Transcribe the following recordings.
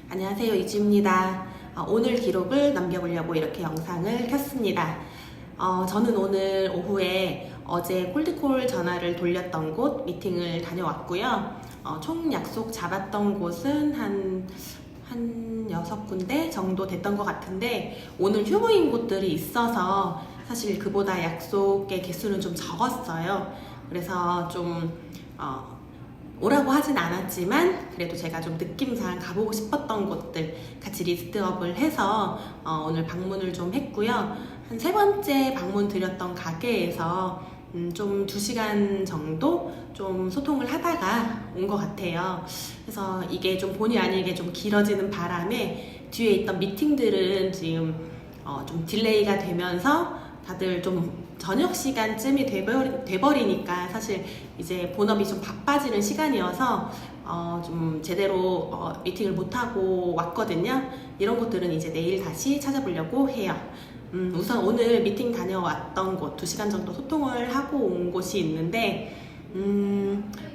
안녕하세요, 이주입니다. 오늘 기록을 남겨보려고 이렇게 영상을 켰습니다. 저는 오늘 오후에 어제 콜드콜 전화를 돌렸던 곳 미팅을 다녀왔고요. 총 약속 잡았던 곳은 한 6군데 정도 됐던 것 같은데, 오늘 휴무인 곳들이 있어서 사실 그보다 약속의 개수는 좀 적었어요. 그래서 좀 오라고 하진 않았지만 그래도 제가 좀 느낌상 가보고 싶었던 곳들 같이 리스트업을 해서 오늘 방문을 좀 했고요. 한 3번째 방문 드렸던 가게에서 좀 2시간 정도 좀 소통을 하다가 온 것 같아요. 그래서 이게 좀 본의 아니게 좀 길어지는 바람에 뒤에 있던 미팅들은 지금 좀 딜레이가 되면서 다들 좀 저녁 시간쯤이 돼버리니까 사실 이제 본업이 좀 바빠지는 시간이어서 좀 제대로 미팅을 못하고 왔거든요. 이런 것들은 이제 내일 다시 찾아보려고 해요. 우선 오늘 미팅 다녀왔던 곳 2시간 정도 소통을 하고 온 곳이 있는데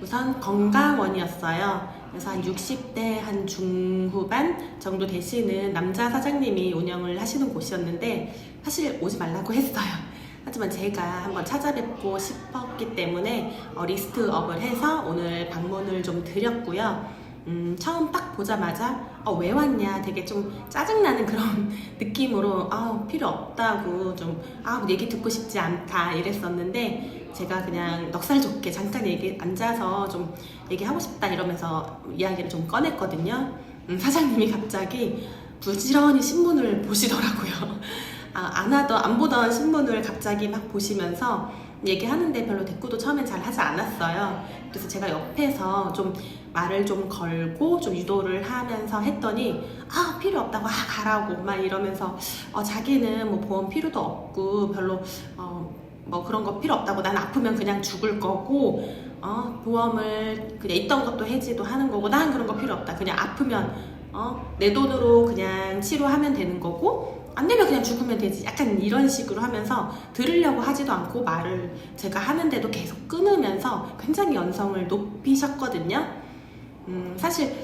우선 건강원이었어요. 그래서 한 60대 한 중후반 정도 되시는 남자 사장님이 운영을 하시는 곳이었는데 사실 오지 말라고 했어요. 하지만 제가 한번 찾아뵙고 싶었기 때문에 리스트업을 해서 오늘 방문을 좀 드렸고요. 처음 딱 보자마자 왜 왔냐 되게 좀 짜증나는 그런 느낌으로 필요 없다고 좀 얘기 듣고 싶지 않다 이랬었는데, 제가 그냥 넉살 좋게 잠깐 앉아서 좀 얘기하고 싶다 이러면서 이야기를 좀 꺼냈거든요. 사장님이 갑자기 부지런히 신문을 보시더라고요. 안 보던 신문을 갑자기 막 보시면서 얘기하는데 별로 대꾸도 처음엔 잘 하지 않았어요. 그래서 제가 옆에서 좀 말을 좀 걸고 좀 유도를 하면서 했더니 필요 없다고 가라고 막 이러면서 자기는 뭐 보험 필요도 없고 별로 뭐 그런 거 필요 없다고, 난 아프면 그냥 죽을 거고 보험을 그냥 있던 것도 해지도 하는 거고 난 그런 거 필요 없다, 그냥 아프면 내 돈으로 그냥 치료하면 되는 거고 안 되면 그냥 죽으면 되지, 약간 이런 식으로 하면서 들으려고 하지도 않고 말을 제가 하는데도 계속 끊으면서 굉장히 연성을 높이셨거든요. 사실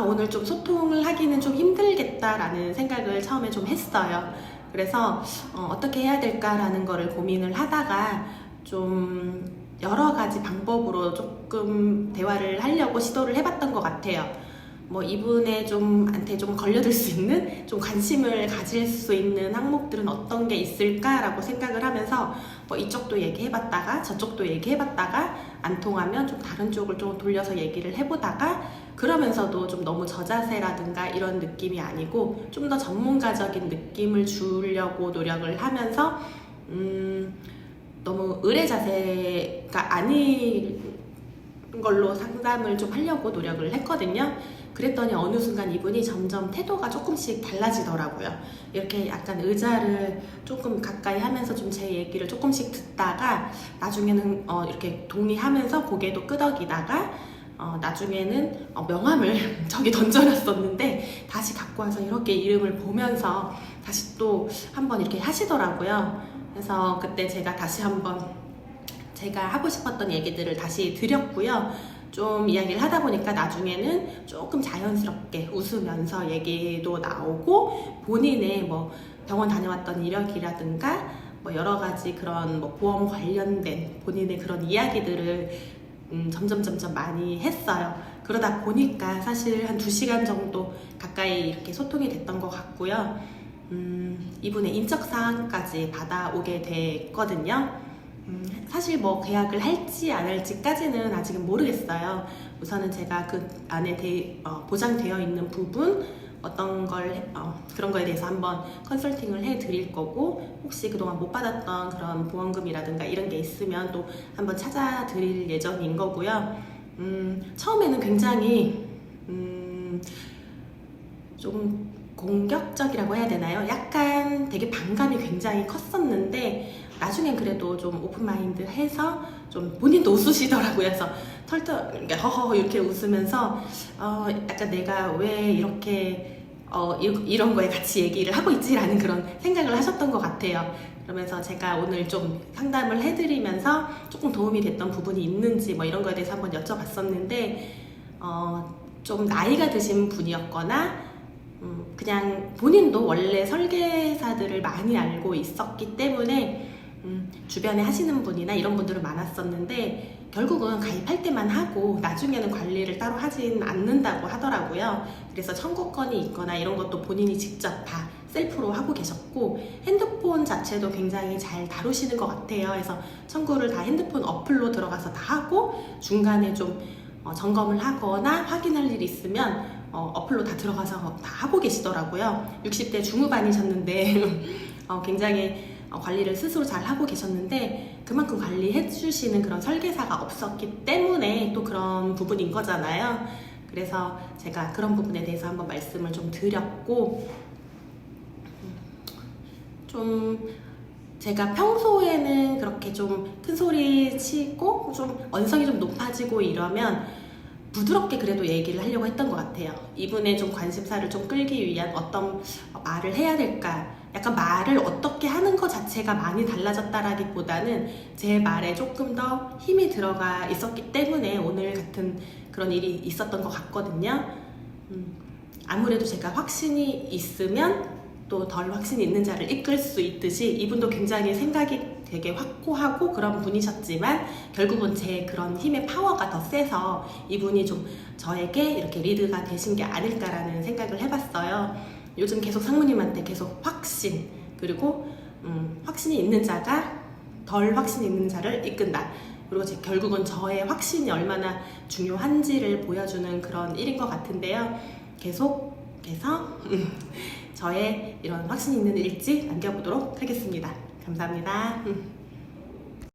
오늘 좀 소통을 하기는 좀 힘들겠다라는 생각을 처음에 좀 했어요. 그래서 어떻게 해야 될까라는 거를 고민을 하다가 좀 여러 가지 방법으로 조금 대화를 하려고 시도를 해봤던 것 같아요. 뭐 이분의 한테 좀 걸려들 수 있는, 좀 관심을 가질 수 있는 항목들은 어떤 게 있을까라고 생각을 하면서 뭐 이쪽도 얘기해봤다가 저쪽도 얘기해봤다가 안 통하면 좀 다른 쪽을 좀 돌려서 얘기를 해보다가, 그러면서도 좀 너무 저자세라든가 이런 느낌이 아니고 좀 더 전문가적인 느낌을 주려고 노력을 하면서 너무 의뢰 자세가 아닌 걸로 상담을 좀 하려고 노력을 했거든요. 그랬더니 어느 순간 이분이 점점 태도가 조금씩 달라지더라고요. 이렇게 약간 의자를 조금 가까이 하면서 좀 제 얘기를 조금씩 듣다가 나중에는 이렇게 동의하면서 고개도 끄덕이다가 나중에는 명함을 저기 던져놨었는데 다시 갖고 와서 이렇게 이름을 보면서 다시 또 한번 이렇게 하시더라고요. 그래서 그때 제가 다시 한번 제가 하고 싶었던 얘기들을 다시 드렸고요. 좀 이야기를 하다 보니까 나중에는 조금 자연스럽게 웃으면서 얘기도 나오고 본인의 뭐 병원 다녀왔던 이력이라든가 뭐 여러 가지 그런 뭐 보험 관련된 본인의 그런 이야기들을 점점 많이 했어요. 그러다 보니까 사실 한 2시간 정도 가까이 이렇게 소통이 됐던 것 같고요. 이분의 인적사항까지 받아오게 됐거든요. 사실 뭐 계약을 할지 안 할지까지는 아직은 모르겠어요. 우선은 제가 그 안에 보장되어 있는 부분 어떤 걸 그런 거에 대해서 한번 컨설팅을 해드릴 거고, 혹시 그동안 못 받았던 그런 보험금이라든가 이런 게 있으면 또 한번 찾아드릴 예정인 거고요. 처음에는 굉장히 좀 공격적이라고 해야 되나요? 약간 되게 반감이 굉장히 컸었는데 나중엔 그래도 좀 오픈마인드 해서 좀 본인도 웃으시더라고요. 그래서 털털 이렇게 허허 이렇게 웃으면서 약간 내가 왜 이렇게 이런 거에 같이 얘기를 하고 있지라는 그런 생각을 하셨던 것 같아요. 그러면서 제가 오늘 좀 상담을 해드리면서 조금 도움이 됐던 부분이 있는지 뭐 이런 거에 대해서 한번 여쭤봤었는데 좀 나이가 드신 분이었거나 그냥 본인도 원래 설계사들을 많이 알고 있었기 때문에 주변에 하시는 분이나 이런 분들은 많았었는데 결국은 가입할 때만 하고 나중에는 관리를 따로 하진 않는다고 하더라고요. 그래서 청구권이 있거나 이런 것도 본인이 직접 다 셀프로 하고 계셨고 핸드폰 자체도 굉장히 잘 다루시는 것 같아요. 그래서 청구를 다 핸드폰 어플로 들어가서 다 하고 중간에 좀 점검을 하거나 확인할 일이 있으면 어플로 다 들어가서 다 하고 계시더라고요. 60대 중후반이셨는데 굉장히 관리를 스스로 잘 하고 계셨는데 그만큼 관리해 주시는 그런 설계사가 없었기 때문에 또 그런 부분인 거잖아요. 그래서 제가 그런 부분에 대해서 한번 말씀을 좀 드렸고 좀 제가 평소에는 그렇게 좀 큰 소리 치고 좀 언성이 좀 높아지고 이러면 부드럽게 그래도 얘기를 하려고 했던 것 같아요. 이분의 좀 관심사를 좀 끌기 위한 어떤 말을 해야 될까? 약간 말을 어떻게 하는 것 자체가 많이 달라졌다라기보다는 제 말에 조금 더 힘이 들어가 있었기 때문에 오늘 같은 그런 일이 있었던 것 같거든요. 아무래도 제가 확신이 있으면 또 덜 확신이 있는 자를 이끌 수 있듯이 이분도 굉장히 생각이 되게 확고하고 그런 분이셨지만 결국은 제 그런 힘의 파워가 더 세서 이분이 좀 저에게 이렇게 리드가 되신 게 아닐까라는 생각을 해봤어요. 요즘 계속 상무님한테 계속 확신 그리고 확신이 있는 자가 덜 확신이 있는 자를 이끈다. 그리고 결국은 저의 확신이 얼마나 중요한지를 보여주는 그런 일인 것 같은데요. 계속해서 저의 이런 확신 있는 일지 남겨보도록 하겠습니다. 감사합니다.